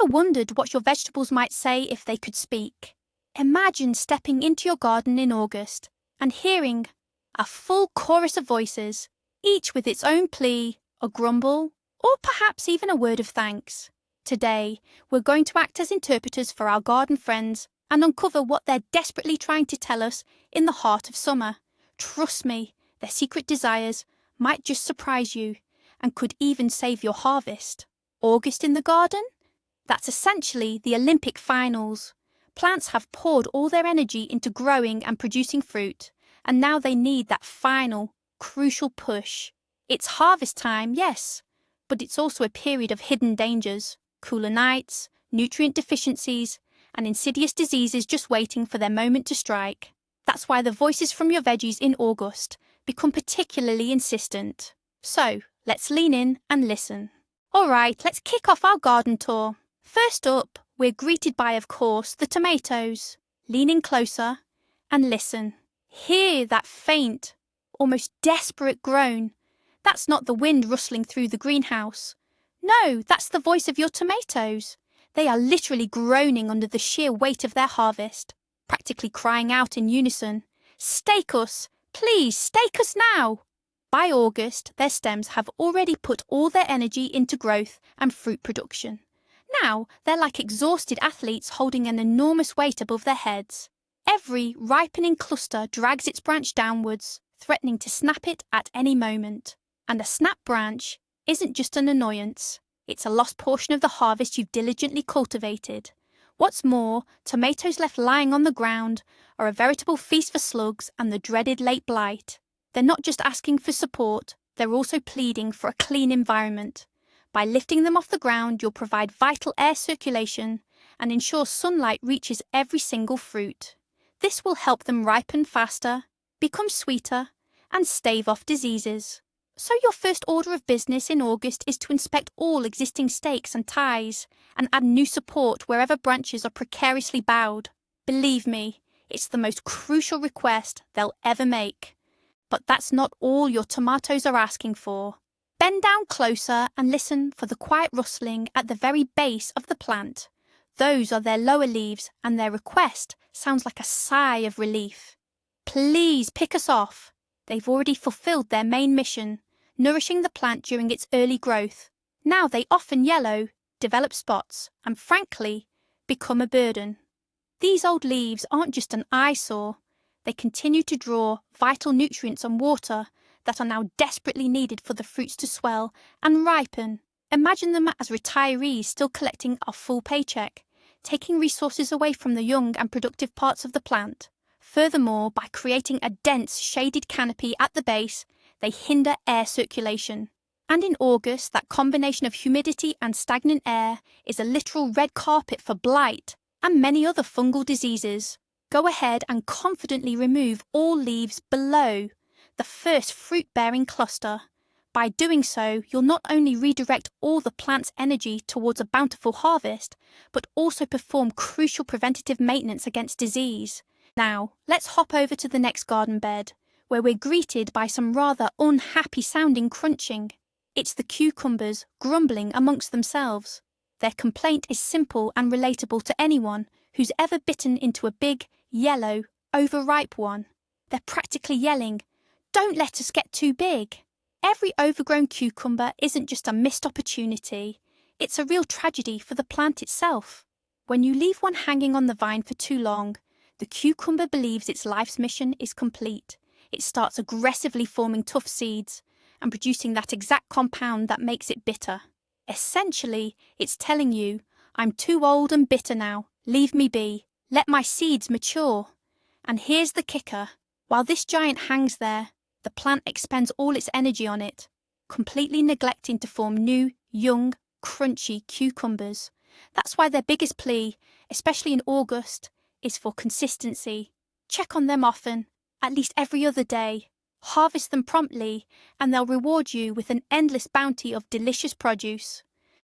wondered what your vegetables might say if they could speak? Imagine stepping into your garden in August and hearing a full chorus of voices, each with its own plea, a grumble, or perhaps even a word of thanks. Today, we're going to act as interpreters for our garden friends and uncover what they're desperately trying to tell us in the heart of summer. Trust me, their secret desires might just surprise you and could even save your harvest. August in the garden? That's essentially the Olympic finals. Plants have poured all their energy into growing and producing fruit, and now they need that final, crucial push. It's harvest time, yes, but it's also a period of hidden dangers, cooler nights, nutrient deficiencies, and insidious diseases just waiting for their moment to strike. That's why the voices from your veggies in August become particularly insistent. So, let's lean in and listen. All right, let's kick off our garden tour. First up, we're greeted by, of course, the tomatoes. Lean in closer and listen. Hear that faint, almost desperate groan. That's not the wind rustling through the greenhouse. No, that's the voice of your tomatoes. They are literally groaning under the sheer weight of their harvest, practically crying out in unison, "Stake us! Please, stake us now!" By August, their stems have already put all their energy into growth and fruit production. Now, they're like exhausted athletes holding an enormous weight above their heads. Every ripening cluster drags its branch downwards, threatening to snap it at any moment. And a snapped branch isn't just an annoyance. It's a lost portion of the harvest you've diligently cultivated. What's more, tomatoes left lying on the ground are a veritable feast for slugs and the dreaded late blight. They're not just asking for support, they're also pleading for a clean environment. By lifting them off the ground, you'll provide vital air circulation and ensure sunlight reaches every single fruit. This will help them ripen faster, become sweeter, and stave off diseases. So your first order of business in August is to inspect all existing stakes and ties and add new support wherever branches are precariously bowed. Believe me, it's the most crucial request they'll ever make. But that's not all your tomatoes are asking for. Bend down closer and listen for the quiet rustling at the very base of the plant. Those are their lower leaves, and their request sounds like a sigh of relief. Please pick us off. They've already fulfilled their main mission, nourishing the plant during its early growth. Now they often yellow, develop spots, and frankly, become a burden. These old leaves aren't just an eyesore. They continue to draw vital nutrients and water that are now desperately needed for the fruits to swell and ripen. Imagine them as retirees still collecting a full paycheck, taking resources away from the young and productive parts of the plant. Furthermore, by creating a dense, shaded canopy at the base, they hinder air circulation. And in August, that combination of humidity and stagnant air is a literal red carpet for blight and many other fungal diseases. Go ahead and confidently remove all leaves below the first fruit-bearing cluster. By doing so, you'll not only redirect all the plant's energy towards a bountiful harvest, but also perform crucial preventative maintenance against disease. Now, let's hop over to the next garden bed, where we're greeted by some rather unhappy-sounding crunching. It's the cucumbers grumbling amongst themselves. Their complaint is simple and relatable to anyone who's ever bitten into a big, yellow, overripe one. They're practically yelling, "Don't let us get too big." Every overgrown cucumber isn't just a missed opportunity, it's a real tragedy for the plant itself. When you leave one hanging on the vine for too long, the cucumber believes its life's mission is complete. It starts aggressively forming tough seeds and producing that exact compound that makes it bitter. Essentially, it's telling you, "I'm too old and bitter now, leave me be, let my seeds mature." And here's the kicker, while this giant hangs there, the plant expends all its energy on it, completely neglecting to form new, young, crunchy cucumbers. That's why their biggest plea, especially in August, is for consistency. Check on them often, at least every other day. Harvest them promptly, and they'll reward you with an endless bounty of delicious produce.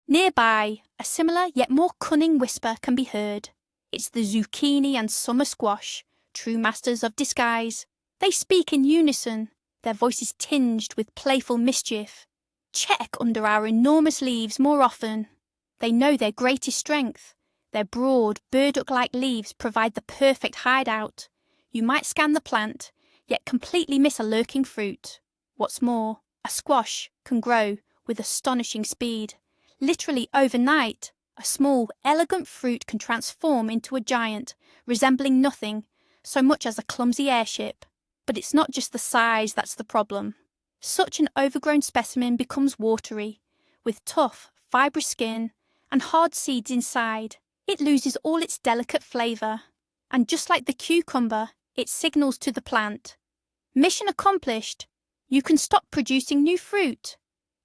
Nearby, a similar yet more cunning whisper can be heard. It's the zucchini and summer squash, true masters of disguise. They speak in unison, their voices tinged with playful mischief. Check under our enormous leaves more often. They know their greatest strength. Their broad, burdock-like leaves provide the perfect hideout. You might scan the plant, yet completely miss a lurking fruit. What's more, a squash can grow with astonishing speed. Literally overnight, a small, elegant fruit can transform into a giant, resembling nothing so much as a clumsy airship. But it's not just the size that's the problem. Such an overgrown specimen becomes watery, with tough, fibrous skin and hard seeds inside. It loses all its delicate flavour, and just like the cucumber, it signals to the plant, "Mission accomplished, you can stop producing new fruit."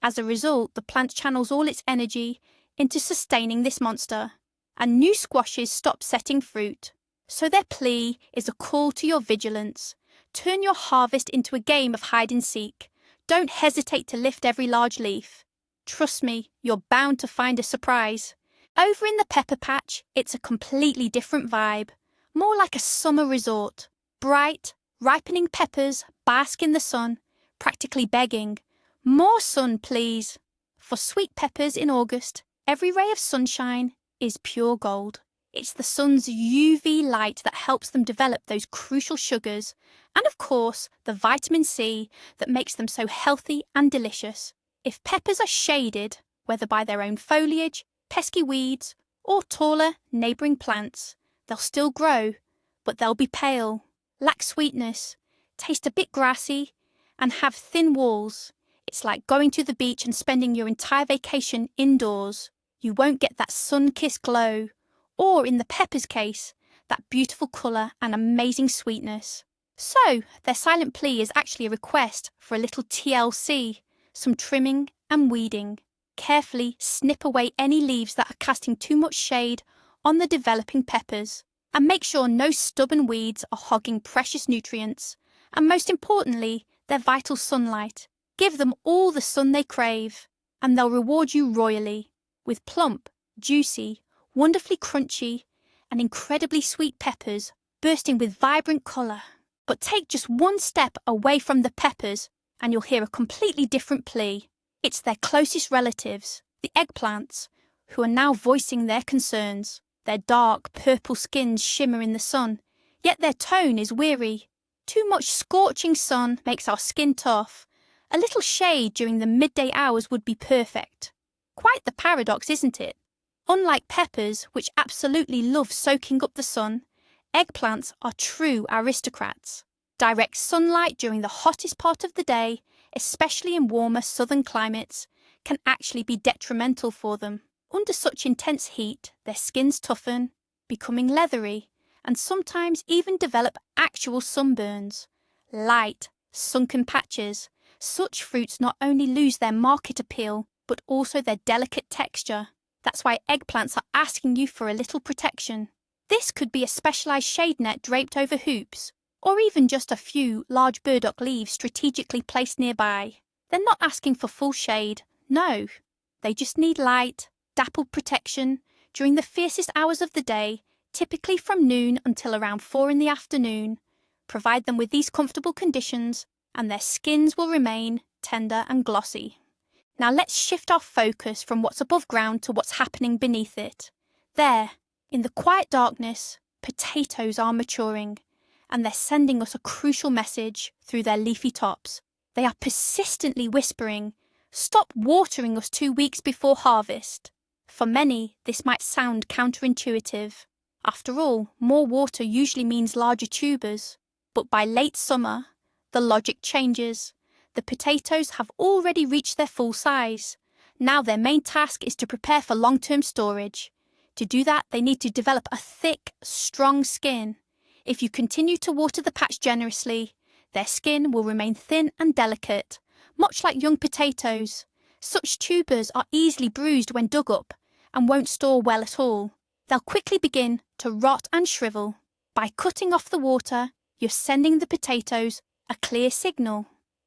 As a result, the plant channels all its energy into sustaining this monster, and new squashes stop setting fruit. So their plea is a call to your vigilance. Turn your harvest into a game of hide and seek. Don't hesitate to lift every large leaf. Trust me, you're bound to find a surprise. Over in the pepper patch, it's a completely different vibe. More like a summer resort. Bright, ripening peppers bask in the sun, practically begging, "More sun, please." For sweet peppers in August, every ray of sunshine is pure gold. It's the sun's UV light that helps them develop those crucial sugars, and of course, the vitamin C that makes them so healthy and delicious. If peppers are shaded, whether by their own foliage, pesky weeds, or taller neighbouring plants, they'll still grow, but they'll be pale, lack sweetness, taste a bit grassy, and have thin walls. It's like going to the beach and spending your entire vacation indoors. You won't get that sun-kissed glow, or in the pepper's case, that beautiful colour and amazing sweetness. So, their silent plea is actually a request for a little TLC, some trimming and weeding. Carefully snip away any leaves that are casting too much shade on the developing peppers, and make sure no stubborn weeds are hogging precious nutrients, and most importantly, their vital sunlight. Give them all the sun they crave, and they'll reward you royally, with plump, juicy, wonderfully crunchy, and incredibly sweet peppers bursting with vibrant colour. But take just one step away from the peppers and you'll hear a completely different plea. It's their closest relatives, the eggplants, who are now voicing their concerns. Their dark, purple skins shimmer in the sun, yet their tone is weary. Too much scorching sun makes our skin tough. A little shade during the midday hours would be perfect. Quite the paradox, isn't it? Unlike peppers, which absolutely love soaking up the sun, eggplants are true aristocrats. Direct sunlight during the hottest part of the day, especially in warmer southern climates, can actually be detrimental for them. Under such intense heat, their skins toughen, becoming leathery, and sometimes even develop actual sunburns. Light, sunken patches. Such fruits not only lose their market appeal, but also their delicate texture. That's why eggplants are asking you for a little protection. This could be a specialised shade net draped over hoops, or even just a few large burdock leaves strategically placed nearby. They're not asking for full shade, no. They just need light, dappled protection during the fiercest hours of the day, typically from noon until around 4 in the afternoon. Provide them with these comfortable conditions, and their skins will remain tender and glossy. Now let's shift our focus from what's above ground to what's happening beneath it. There, in the quiet darkness, potatoes are maturing, and they're sending us a crucial message through their leafy tops. They are persistently whispering, "Stop watering us 2 weeks before harvest." For many, this might sound counterintuitive. After all, more water usually means larger tubers. But by late summer, the logic changes. The potatoes have already reached their full size. Now their main task is to prepare for long-term storage. To do that, they need to develop a thick, strong skin. If you continue to water the patch generously, their skin will remain thin and delicate, much like young potatoes. Such tubers are easily bruised when dug up and won't store well at all. They'll quickly begin to rot and shrivel. By cutting off the water, you're sending the potatoes a clear signal.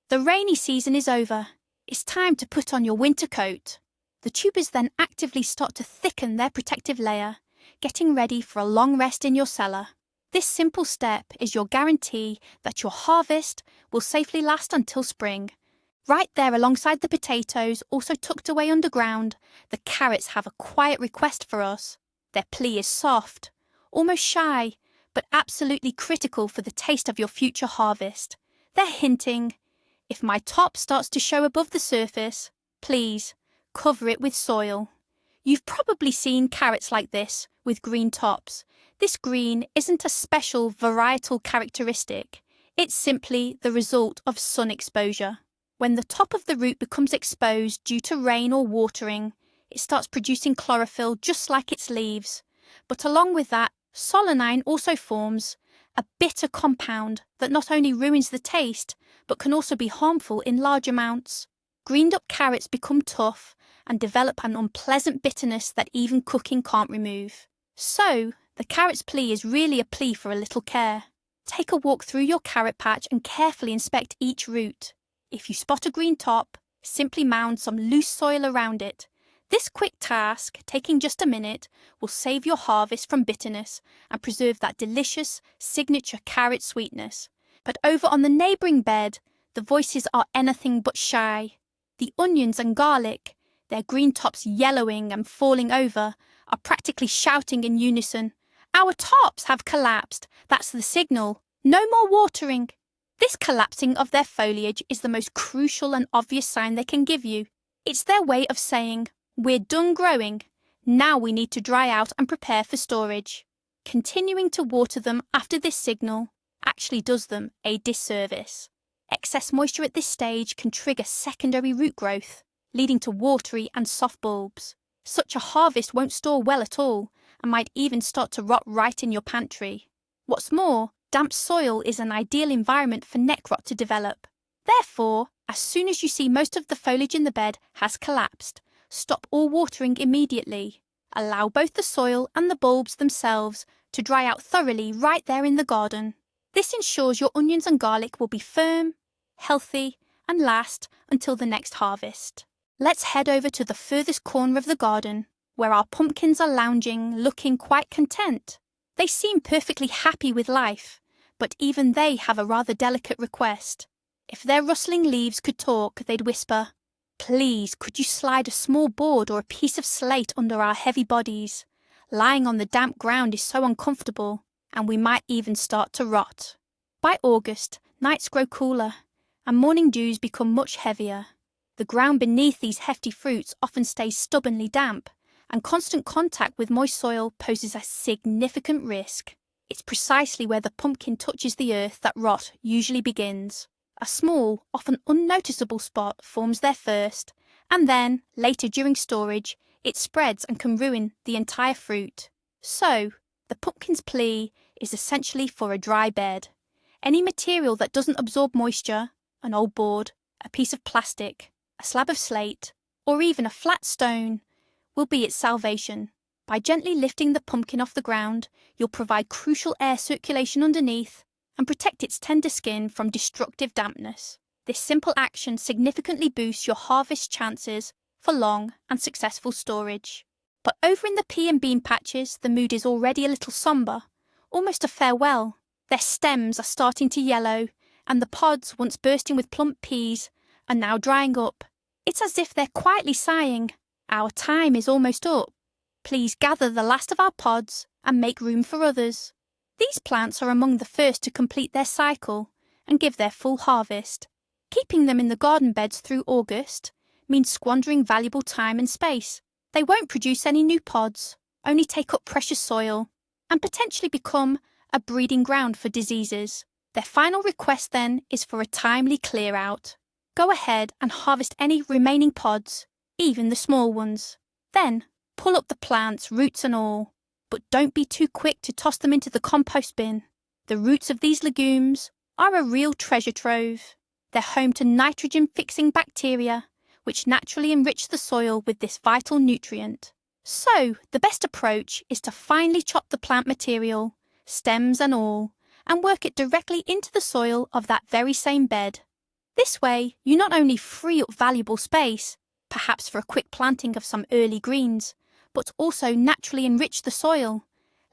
The rainy season is over. It's time to put on your winter coat. The tubers then actively start to thicken their protective layer, getting ready for a long rest in your cellar. This simple step is your guarantee that your harvest will safely last until spring. Right there alongside the potatoes, also tucked away underground, the carrots have a quiet request for us. Their plea is soft, almost shy, but absolutely critical for the taste of your future harvest. They're hinting, if my top starts to show above the surface, please cover it with soil. You've probably seen carrots like this, with green tops. This green isn't a special varietal characteristic. It's simply the result of sun exposure. When the top of the root becomes exposed due to rain or watering, it starts producing chlorophyll just like its leaves. But along with that, solanine also forms, a bitter compound that not only ruins the taste, but can also be harmful in large amounts. Greened up carrots become tough and develop an unpleasant bitterness that even cooking can't remove. So, the carrot's plea is really a plea for a little care. Take a walk through your carrot patch and carefully inspect each root. If you spot a green top, simply mound some loose soil around it. This quick task, taking just a minute, will save your harvest from bitterness and preserve that delicious, signature carrot sweetness. But over on the neighbouring bed, the voices are anything but shy. The onions and garlic, their green tops yellowing and falling over, are practically shouting in unison. Our tops have collapsed. That's the signal. No more watering. This collapsing of their foliage is the most crucial and obvious sign they can give you. It's their way of saying, we're done growing. Now we need to dry out and prepare for storage. Continuing to water them after this signal actually does them a disservice. Excess moisture at this stage can trigger secondary root growth, leading to watery and soft bulbs. Such a harvest won't store well at all and might even start to rot right in your pantry. What's more, damp soil is an ideal environment for neck rot to develop. Therefore, as soon as you see most of the foliage in the bed has collapsed, stop all watering immediately. Allow both the soil and the bulbs themselves to dry out thoroughly right there in the garden. This ensures your onions and garlic will be firm, healthy, and last until the next harvest. Let's head over to the furthest corner of the garden, where our pumpkins are lounging, looking quite content. They seem perfectly happy with life, but even they have a rather delicate request. If their rustling leaves could talk, they'd whisper, "Please, could you slide a small board or a piece of slate under our heavy bodies? Lying on the damp ground is so uncomfortable, and we might even start to rot." By August, nights grow cooler, and morning dews become much heavier. The ground beneath these hefty fruits often stays stubbornly damp, and constant contact with moist soil poses a significant risk. It's precisely where the pumpkin touches the earth that rot usually begins. A small, often unnoticeable spot forms there first, and then, later during storage, it spreads and can ruin the entire fruit. So, the pumpkin's plea is essentially for a dry bed. Any material that doesn't absorb moisture, an old board, a piece of plastic, a slab of slate, or even a flat stone, will be its salvation. By gently lifting the pumpkin off the ground, you'll provide crucial air circulation underneath and protect its tender skin from destructive dampness. This simple action significantly boosts your harvest chances for long and successful storage. But over in the pea and bean patches, the mood is already a little sombre, almost a farewell. Their stems are starting to yellow, and the pods, once bursting with plump peas, are now drying up. It's as if they're quietly sighing, "Our time is almost up. Please gather the last of our pods and make room for others." These plants are among the first to complete their cycle and give their full harvest. Keeping them in the garden beds through August means squandering valuable time and space. They won't produce any new pods, only take up precious soil, and potentially become a breeding ground for diseases. Their final request then is for a timely clear out. Go ahead and harvest any remaining pods, even the small ones. Then pull up the plants, roots and all. But don't be too quick to toss them into the compost bin. The roots of these legumes are a real treasure trove. They're home to nitrogen-fixing bacteria, which naturally enrich the soil with this vital nutrient. So, the best approach is to finely chop the plant material, stems and all, and work it directly into the soil of that very same bed. This way, you not only free up valuable space, perhaps for a quick planting of some early greens, but also naturally enrich the soil,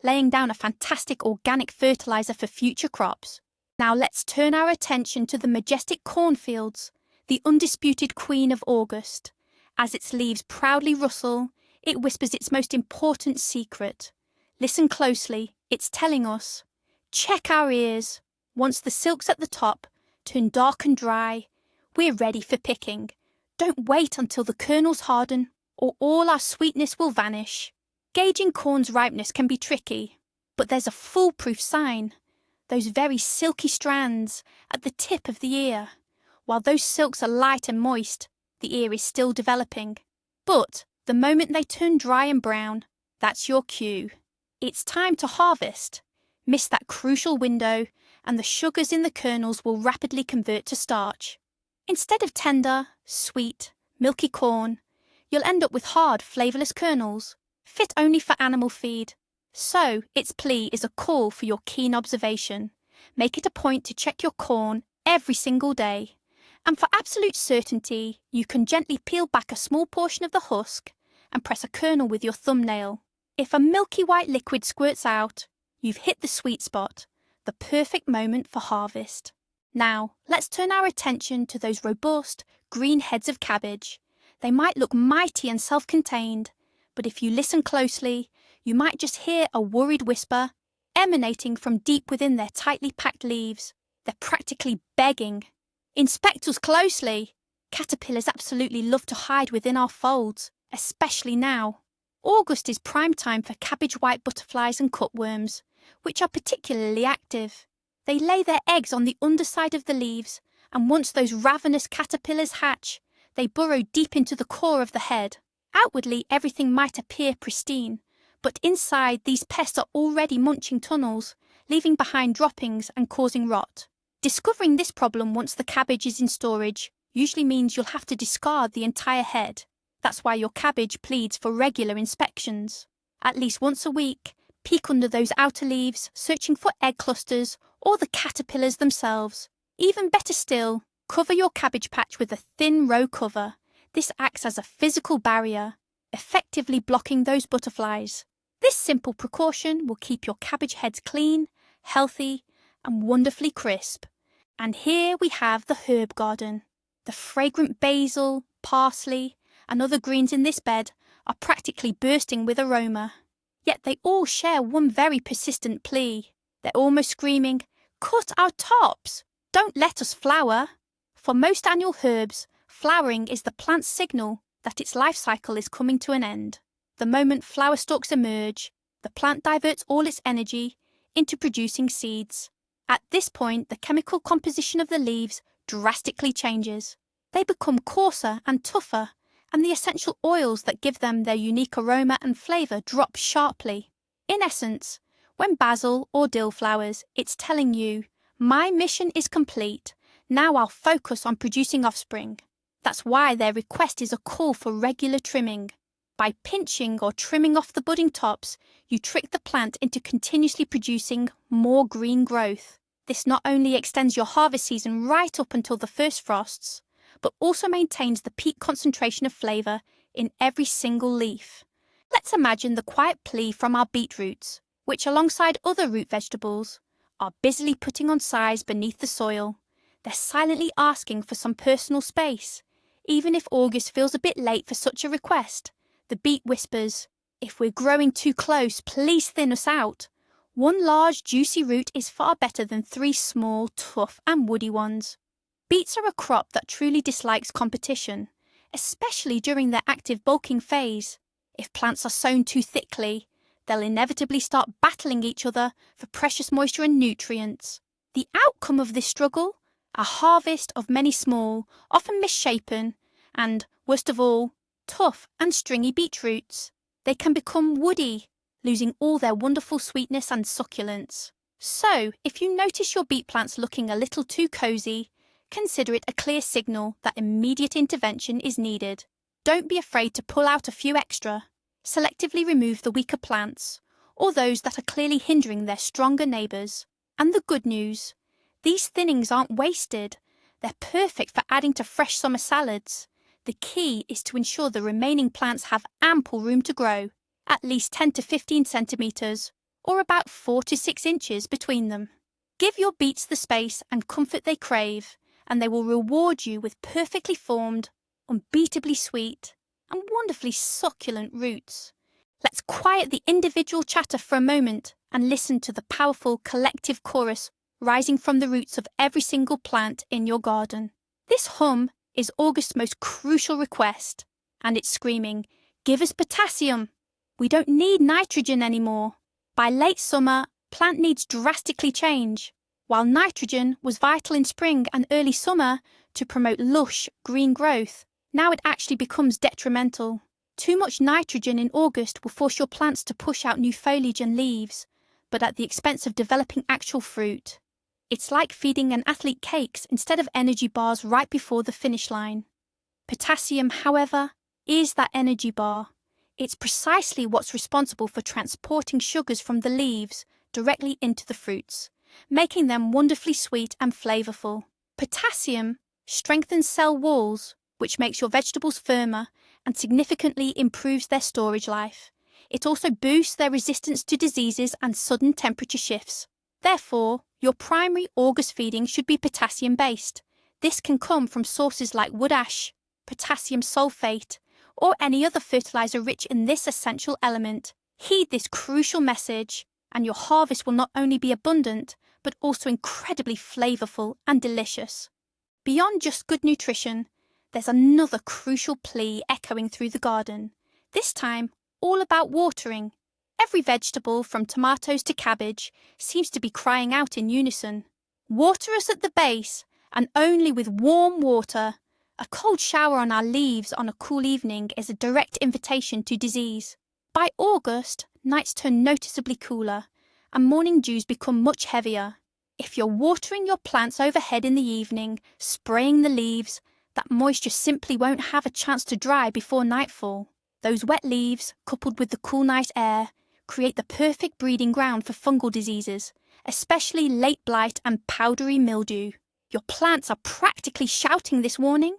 laying down a fantastic organic fertilizer for future crops. Now let's turn our attention to the majestic cornfields. the undisputed queen of August. As its leaves proudly rustle, it whispers its most important secret. Listen closely, it's telling us. Check our ears. Once the silks at the top turn dark and dry, we're ready for picking. Don't wait until the kernels harden, or all our sweetness will vanish. Gauging corn's ripeness can be tricky, but there's a foolproof sign. Those very silky strands at the tip of the ear. While those silks are light and moist, the ear is still developing. But the moment they turn dry and brown, that's your cue. It's time to harvest. Miss that crucial window, and the sugars in the kernels will rapidly convert to starch. Instead of tender, sweet, milky corn, you'll end up with hard, flavourless kernels, fit only for animal feed. So, its plea is a call for your keen observation. Make it a point to check your corn every single day. And for absolute certainty, you can gently peel back a small portion of the husk and press a kernel with your thumbnail. If a milky white liquid squirts out, you've hit the sweet spot, the perfect moment for harvest. Now, let's turn our attention to those robust, green heads of cabbage. They might look mighty and self-contained, but if you listen closely, you might just hear a worried whisper emanating from deep within their tightly packed leaves. They're practically begging. Inspect us closely. Caterpillars absolutely love to hide within our folds, especially now. August is prime time for cabbage white butterflies and cutworms, which are particularly active. They lay their eggs on the underside of the leaves, and once those ravenous caterpillars hatch, they burrow deep into the core of the head. Outwardly, everything might appear pristine, but inside these pests are already munching tunnels, leaving behind droppings and causing rot. Discovering this problem once the cabbage is in storage usually means you'll have to discard the entire head. That's why your cabbage pleads for regular inspections. At least once a week, peek under those outer leaves, searching for egg clusters or the caterpillars themselves. Even better still, cover your cabbage patch with a thin row cover. This acts as a physical barrier, effectively blocking those butterflies. This simple precaution will keep your cabbage heads clean, healthy, and wonderfully crisp. And here we have the herb garden. The fragrant basil, parsley, and other greens in this bed are practically bursting with aroma. Yet they all share one very persistent plea. They're almost screaming, "Cut our tops! Don't let us flower!" For most annual herbs, flowering is the plant's signal that its life cycle is coming to an end. The moment flower stalks emerge, the plant diverts all its energy into producing seeds. At this point, the chemical composition of the leaves drastically changes. They become coarser and tougher, and the essential oils that give them their unique aroma and flavour drop sharply. In essence, when basil or dill flowers, it's telling you, my mission is complete, now I'll focus on producing offspring. That's why their request is a call for regular trimming. By pinching or trimming off the budding tops, you trick the plant into continuously producing more green growth. This not only extends your harvest season right up until the first frosts, but also maintains the peak concentration of flavour in every single leaf. Let's imagine the quiet plea from our beetroots, which alongside other root vegetables, are busily putting on size beneath the soil. They're silently asking for some personal space. Even if August feels a bit late for such a request, the beet whispers, "If we're growing too close, please thin us out." One large, juicy root is far better than 3 small, tough and woody ones. Beets are a crop that truly dislikes competition, especially during their active bulking phase. If plants are sown too thickly, they'll inevitably start battling each other for precious moisture and nutrients. The outcome of this struggle? A harvest of many small, often misshapen, and, worst of all, tough and stringy beetroots. They can become woody, losing all their wonderful sweetness and succulence. So, if you notice your beet plants looking a little too cosy, consider it a clear signal that immediate intervention is needed. Don't be afraid to pull out a few extra. Selectively remove the weaker plants, or those that are clearly hindering their stronger neighbours. And the good news, these thinnings aren't wasted. They're perfect for adding to fresh summer salads. The key is to ensure the remaining plants have ample room to grow, at least 10 to 15 centimetres, or about 4 to 6 inches between them. Give your beets the space and comfort they crave, and they will reward you with perfectly formed, unbeatably sweet, and wonderfully succulent roots. Let's quiet the individual chatter for a moment and listen to the powerful collective chorus rising from the roots of every single plant in your garden. This hum is August's most crucial request, and it's screaming, "Give us potassium! We don't need nitrogen anymore." By late summer, plant needs drastically change. While nitrogen was vital in spring and early summer to promote lush, green growth, now it actually becomes detrimental. Too much nitrogen in August will force your plants to push out new foliage and leaves, but at the expense of developing actual fruit. It's like feeding an athlete cakes instead of energy bars right before the finish line. Potassium, however, is that energy bar. It's precisely what's responsible for transporting sugars from the leaves directly into the fruits, making them wonderfully sweet and flavorful. Potassium strengthens cell walls, which makes your vegetables firmer and significantly improves their storage life. It also boosts their resistance to diseases and sudden temperature shifts. Therefore, your primary August feeding should be potassium-based. This can come from sources like wood ash, potassium sulfate, or any other fertilizer rich in this essential element. Heed this crucial message, and your harvest will not only be abundant, but also incredibly flavorful and delicious. Beyond just good nutrition, there's another crucial plea echoing through the garden, this time all about watering. Every vegetable, from tomatoes to cabbage, seems to be crying out in unison. Water us at the base, and only with warm water. A cold shower on our leaves on a cool evening is a direct invitation to disease. By August, nights turn noticeably cooler, and morning dews become much heavier. If you're watering your plants overhead in the evening, spraying the leaves, that moisture simply won't have a chance to dry before nightfall. Those wet leaves, coupled with the cool night air, create the perfect breeding ground for fungal diseases, especially late blight and powdery mildew. Your plants are practically shouting this warning.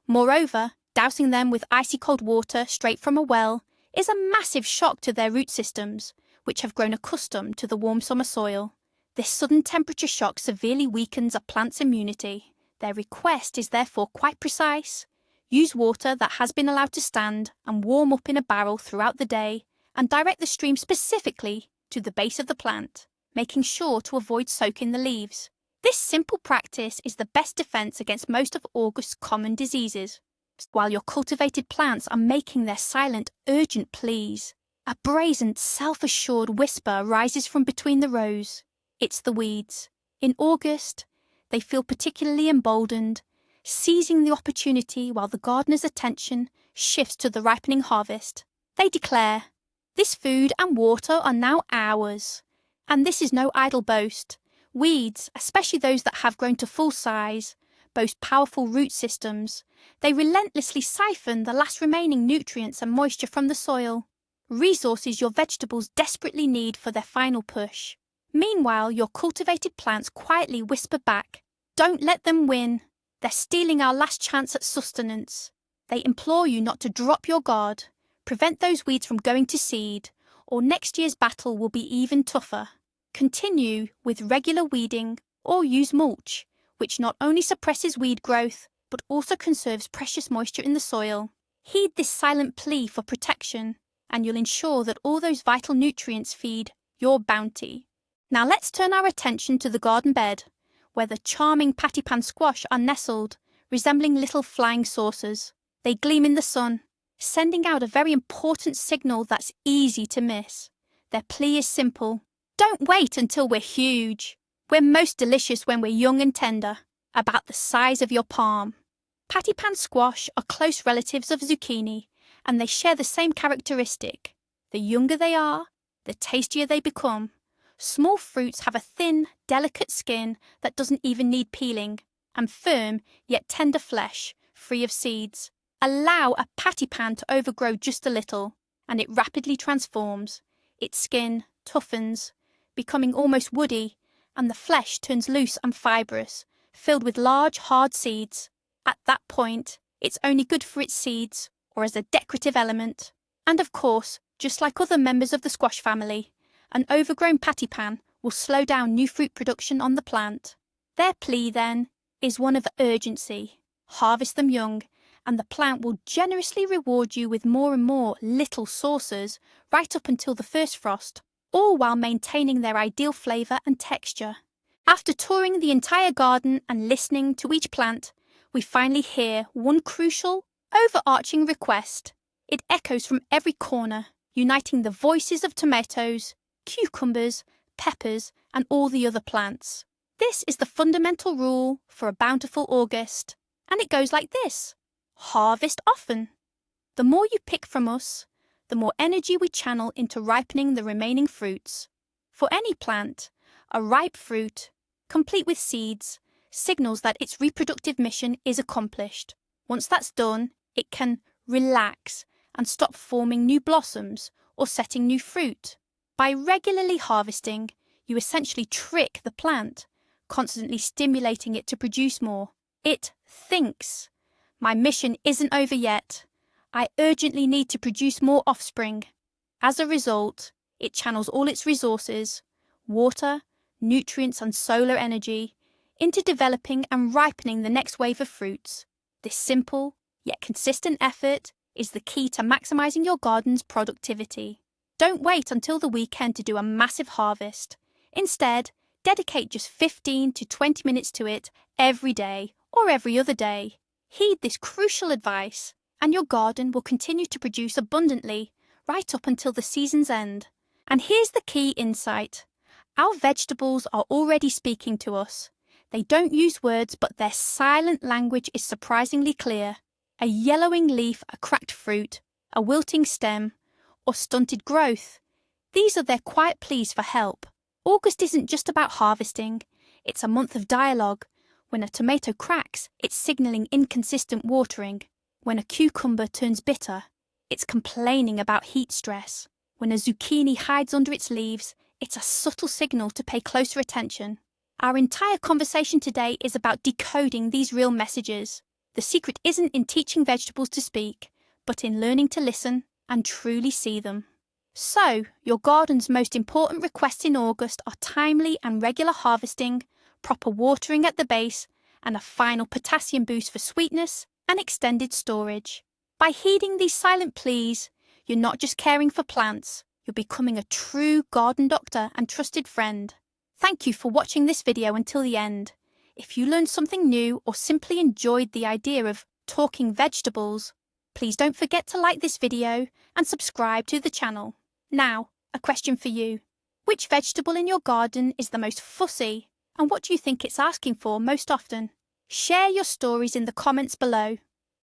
Moreover, dousing them with icy cold water straight from a well is a massive shock to their root systems, which have grown accustomed to the warm summer soil. This sudden temperature shock severely weakens a plant's immunity. Their request is therefore quite precise. Use water that has been allowed to stand and warm up in a barrel throughout the day, and direct the stream specifically to the base of the plant, making sure to avoid soaking the leaves. This simple practice is the best defense against most of August's common diseases, while your cultivated plants are making their silent, urgent pleas. A brazen, self-assured whisper rises from between the rows. It's the weeds. In August, they feel particularly emboldened, seizing the opportunity while the gardener's attention shifts to the ripening harvest. They declare, "This food and water are now ours." And this is no idle boast. Weeds, especially those that have grown to full size, boast powerful root systems. They relentlessly siphon the last remaining nutrients and moisture from the soil, resources your vegetables desperately need for their final push. Meanwhile, your cultivated plants quietly whisper back, "Don't let them win. They're stealing our last chance at sustenance." They implore you not to drop your guard, prevent those weeds from going to seed, or next year's battle will be even tougher. Continue with regular weeding or use mulch, which not only suppresses weed growth, but also conserves precious moisture in the soil. Heed this silent plea for protection, and you'll ensure that all those vital nutrients feed your bounty. Now let's turn our attention to the garden bed, where the charming pattypan squash are nestled, resembling little flying saucers. They gleam in the sun, sending out a very important signal that's easy to miss. Their plea is simple. Don't wait until we're huge. We're most delicious when we're young and tender, about the size of your palm. Pattypan squash are close relatives of zucchini, and they share the same characteristic. The younger they are, the tastier they become. Small fruits have a thin, delicate skin that doesn't even need peeling, and firm yet tender flesh, free of seeds. Allow a pattypan to overgrow just a little, and it rapidly transforms. Its skin toughens, becoming almost woody, and the flesh turns loose and fibrous, filled with large, hard seeds. At that point, it's only good for its seeds, or as a decorative element. And of course, just like other members of the squash family, an overgrown pattypan will slow down new fruit production on the plant. Their plea, then, is one of urgency. Harvest them young, and the plant will generously reward you with more and more little saucers right up until the first frost, all while maintaining their ideal flavour and texture. After touring the entire garden and listening to each plant, we finally hear one crucial, overarching request. It echoes from every corner, uniting the voices of tomatoes, cucumbers, peppers, and all the other plants. This is the fundamental rule for a bountiful August, and it goes like this: harvest often. The more you pick from us, the more energy we channel into ripening the remaining fruits. For any plant, a ripe fruit, complete with seeds, signals that its reproductive mission is accomplished. Once that's done, it can relax and stop forming new blossoms or setting new fruit. By regularly harvesting, you essentially trick the plant, constantly stimulating it to produce more. It thinks, my mission isn't over yet. I urgently need to produce more offspring. As a result, it channels all its resources, water, nutrients and solar energy, into developing and ripening the next wave of fruits. This simple, yet consistent effort is the key to maximising your garden's productivity. Don't wait until the weekend to do a massive harvest. Instead, dedicate just 15 to 20 minutes to it every day or every other day. Heed this crucial advice, and your garden will continue to produce abundantly right up until the season's end. And here's the key insight. Our vegetables are already speaking to us. They don't use words, but their silent language is surprisingly clear. A yellowing leaf, a cracked fruit, a wilting stem, or stunted growth. These are their quiet pleas for help. August isn't just about harvesting. It's a month of dialogue. When a tomato cracks, it's signalling inconsistent watering. When a cucumber turns bitter, it's complaining about heat stress. When a zucchini hides under its leaves, it's a subtle signal to pay closer attention. Our entire conversation today is about decoding these real messages. The secret isn't in teaching vegetables to speak, but in learning to listen and truly see them. So, your garden's most important requests in August are timely and regular harvesting, proper watering at the base, and a final potassium boost for sweetness and extended storage. By heeding these silent pleas, you're not just caring for plants, you're becoming a true garden doctor and trusted friend. Thank you for watching this video until the end. If you learned something new or simply enjoyed the idea of talking vegetables, please don't forget to like this video and subscribe to the channel. Now, a question for you. Which vegetable in your garden is the most fussy, and what do you think it's asking for most often? Share your stories in the comments below.